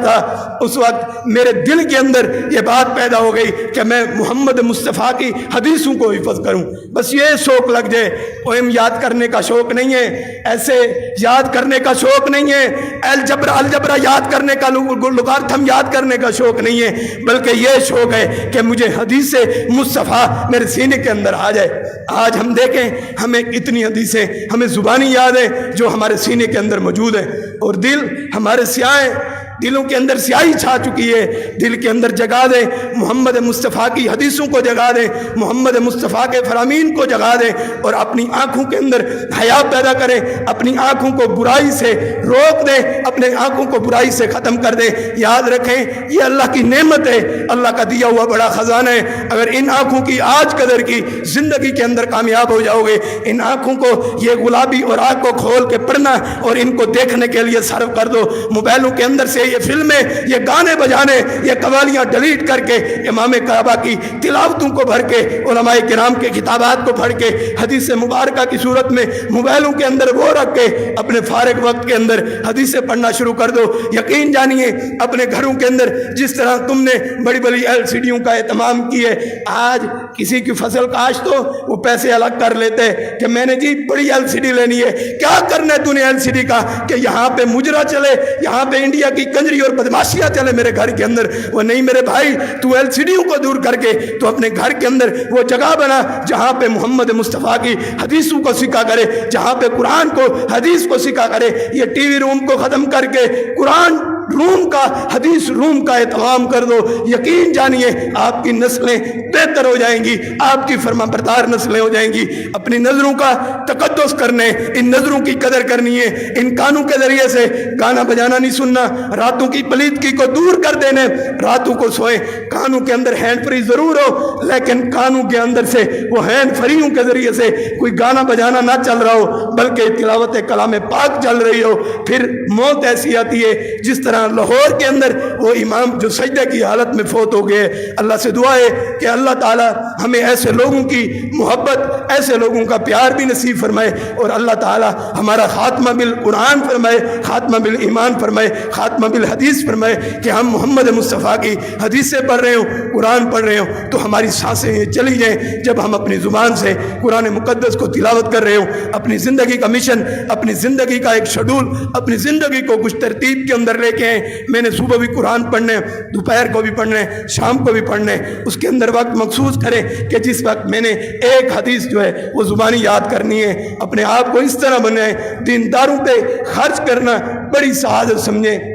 تھا اس وقت میرے دل کے اندر یہ بات پیدا ہو گئی کہ میں محمد مصطفیٰ کی حدیثوں کو حفظ کروں. بس یہ شوق لگ جائے. پوئم یاد کرنے کا شوق نہیں ہے, ایسے یاد کرنے کا شوق نہیں ہے, الجبرا یاد کرنے کا, لغارتھم یاد کرنے کا شوق نہیں ہے, بلکہ یہ شوق ہے کہ مجھے حدیث مصطفیٰ میرے سینے کے اندر آ جائے. آج ہم دیکھیں ہمیں اتنی حدیثیں ہمیں زبانی یاد ہیں جو ہمارے سینے کے اندر موجود ہیں, اور دل ہمارے سیاہ ہیں, دلوں کے اندر سیاہی چھا چکی ہے. دل کے اندر جگا دیں محمد مصطفیٰ کی حدیثوں کو, جگا دیں محمد مصطفیٰ کے فرامین کو, جگا دیں, اور اپنی آنکھوں کے اندر حیا پیدا کریں, اپنی آنکھوں کو برائی سے روک دیں, اپنے آنکھوں کو برائی سے ختم کر دیں. یاد رکھیں یہ اللہ کی نعمت ہے, اللہ کا دیا ہوا بڑا خزانہ ہے. اگر ان آنکھوں کی آج قدر کی, زندگی کے اندر کامیاب ہو جاؤ گے. ان آنکھوں کو یہ گلابی اور آنکھ کو کھول کے پڑھنا اور ان کو دیکھنے کے لیے صرف کر دو. موبائلوں کے اندر سے یہ فلمیں, یہ گانے بجانے, یہ قوالیاں ڈیلیٹ کر کے امام کعبہ کی تلاوتوں کو بھر کے, علماء کرام کے کتابات کو پڑھ کے, حدیث مبارکہ کی صورت میں موبائلوں کے اندر وہ رکھ کے اپنے فارغ وقت کے اندر حدیثیں پڑھنا شروع کر دو. یقین جانیے اپنے گھروں کے اندر جس طرح تم نے بڑی بڑی LCDوں کا اہتمام کی ہے, آج کسی کی فصل کاشت تو وہ پیسے الگ کر لیتے کہ میں نے جی بڑی LCD لینی ہے. کیا کرنا ہے تو نے LCD کا کہ یہاں پہ مجرا چلے, یہاں پہ انڈیا کی کنجری اور بدماشیاں چلے میرے گھر کے اندر. وہ نہیں میرے بھائی, تو LCDوں کو دور کر کے تو اپنے گھر کے اندر وہ جگہ بنا جہاں پہ محمد مصطفیٰ کی حدیثوں کو سکھا کرے, جہاں پہ قرآن کو حدیث کو سکھا کرے. یہ ٹی وی روم کو ختم کر کے قرآن روم کا, حدیث روم کا اہتمام کر دو. یقین جانیے آپ کی نسلیں بہتر ہو جائیں گی, آپ کی فرما بردار نسلیں ہو جائیں گی. اپنی نظروں کا تقدس کرنے, ان نظروں کی قدر کرنی ہے. ان کانوں کے ذریعے سے گانا بجانا نہیں سننا, راتوں کی پلیدگی کو دور کر دینے. راتوں کو سوئیں, کانوں کے اندر ہینڈ فری ضرور ہو, لیکن کانوں کے اندر سے وہ ہینڈ فریوں کے ذریعے سے کوئی گانا بجانا نہ چل رہا ہو, بلکہ تلاوت کلام پاک چل رہی ہو. پھر موت ایسی آتی ہے جس طرح طرح لاہور کے اندر وہ امام جو سجدے کی حالت میں فوت ہو گئے، اللہ سے دعا ہے کہ اللہ تعالیٰ ہمیں ایسے لوگوں کی محبت، ایسے لوگوں کا پیار بھی نصیب فرمائے، اور اللہ تعالیٰ ہمارا خاتمہ بالقرآن فرمائے، خاتمہ بالایمان فرمائے، خاتمہ بالحدیث فرمائے، کہ ہم محمد مصطفیٰ کی حدیثیں پڑھ رہے ہوں، قرآن پڑھ رہے ہوں تو ہماری سانسیں یہ چلی جائیں جب ہم اپنی زبان سے قرآن مقدس کو تلاوت کر رہے ہوں۔ اپنی زندگی کا مشن، اپنی زندگی کا ایک شیڈول، اپنی زندگی کو کچھ ترتیب کے اندر لے کے آئیں۔ میں نے صبح بھی قرآن پڑھنا ہے، دوپہر کو بھی پڑھنا ہے، شام کو بھی پڑھنا ہے، اس کے اندر وقت مخصوص کریں کہ جس وقت میں نے ایک حدیث جو ہے وہ زبانی یاد کرنی ہے۔ اپنے آپ کو اس طرح بنائیں، دینداروں پہ خرچ کرنا بڑی سعادت سمجھیں۔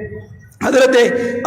حضرت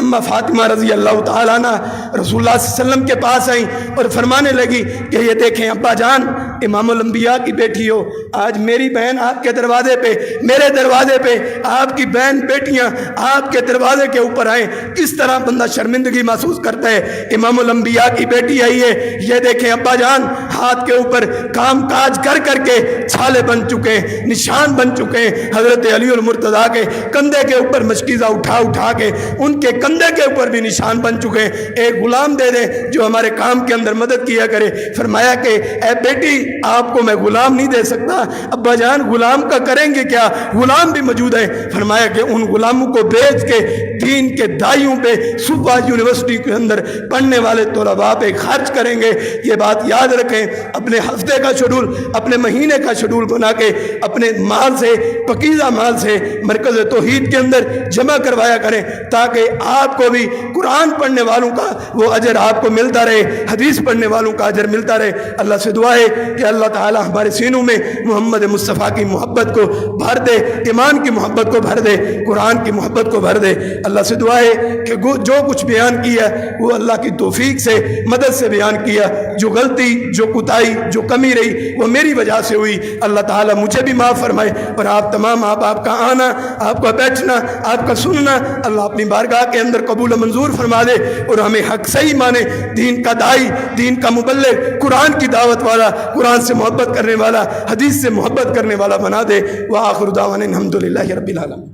اماں فاطمہ رضی اللہ تعالیٰ عنہ رسول اللہ صلی اللہ علیہ وسلم کے پاس آئیں اور فرمانے لگی کہ یہ دیکھیں ابا جان، امام الانبیاء کی بیٹی ہو، آج میری بہن آپ کے دروازے پہ، میرے دروازے پہ آپ کی بہن بیٹیاں آپ کے دروازے کے اوپر آئیں، کس طرح بندہ شرمندگی محسوس کرتا ہے۔ امام الانبیاء کی بیٹی آئی ہے، یہ دیکھیں ابا جان، ہاتھ کے اوپر کام کاج کر کر کے چھالے بن چکے ہیں، نشان بن چکے ہیں۔ حضرت علی المرتضیٰ کے کندھے کے اوپر مشکیزہ اٹھا اٹھا کے ان کے کندھے کے اوپر بھی نشان بن چکے ہیں، ایک غلام دے دیں جو ہمارے کام کے اندر مدد کیا کرے۔ فرمایا کہ اے بیٹی، آپ کو میں غلام نہیں دے سکتا۔ ابا جان غلام کا کریں گے کیا، غلام بھی موجود ہے۔ فرمایا کہ ان غلاموں کو بیچ کے دین کے دائیوں پہ، صوبہ یونیورسٹی کے اندر پڑھنے والے طلباء پہ خرچ کریں گے۔ یہ بات یاد رکھیں، اپنے ہفتے کا شیڈول، اپنے مہینے کا شیڈول بنا کے اپنے مال سے، پاکیزہ مال سے مرکز توحید کے اندر جمع کروایا کریں، تاکہ آپ کو بھی قرآن پڑھنے والوں کا وہ اجر آپ کو ملتا رہے، حدیث پڑھنے والوں کا اجر ملتا رہے۔ اللہ سے دعا ہے کہ اللہ تعالی ہمارے سینوں میں محمد مصطفیٰ کی محبت کو بھر دے، ایمان کی محبت کو بھر دے، قرآن کی محبت کو بھر دے۔ اللہ سے دعا ہے کہ جو کچھ بیان کیا وہ اللہ کی توفیق سے، مدد سے بیان کیا، جو غلطی، جو کوتاہی، جو کمی رہی وہ میری وجہ سے ہوئی، اللہ تعالی مجھے بھی معاف فرمائے، اور آپ تمام آپ کا آنا، آپ کا بیٹھنا، آپ کا سننا اللہ اپنی بارگاہ کے اندر قبول و منظور فرما دے، اور ہمیں حق صحیح مانے، دین کا دائی، دین کا مبلغ، قرآن کی دعوت والا، قرآن سے محبت کرنے والا، حدیث سے محبت کرنے والا بنا دے۔ وآخر دعوانا الحمدللہ رب العالمین۔